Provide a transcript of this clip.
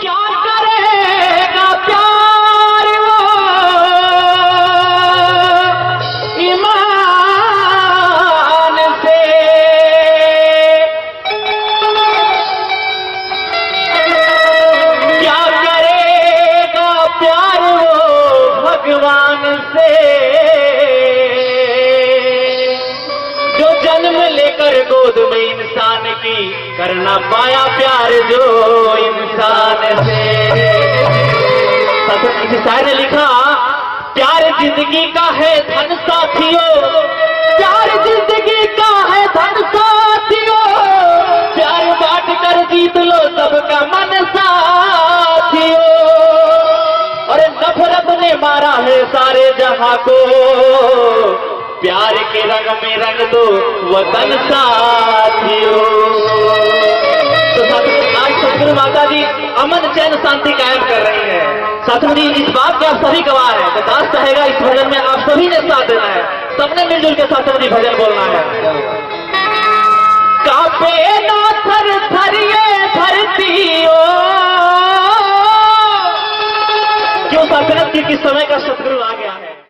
क्या करेगा प्यार वो ईमान से, क्या करेगा प्यार वो भगवान से, जो जन्म लेकर गोद में इंसान की करना पाया प्यार जो इंसान से। किसी शायर ने लिखा, प्यार जिंदगी का है धन साथियों, प्यार जिंदगी का है धन साथियों, प्यार बांट कर जीत लो सबका मन साथियों। और नफरत ने मारा है सारे जहां को, प्यार के रंग में रंग दो वतन साथियों। तो साथियों, आज सदगुरु माता जी अमन चैन शांति कायम कर रही है। साथियों जी, इस बात के आप सभी गवाह हैं। तो दास चाहेगा इस भजन में आप सभी ने साथ देना है, सबने मिलजुल के साथियों जी भजन बोलना है। कांपे ना थर थर ये धरती ओ, क्यों साथियों, क्योंकि समय का सदगुरु आ गया।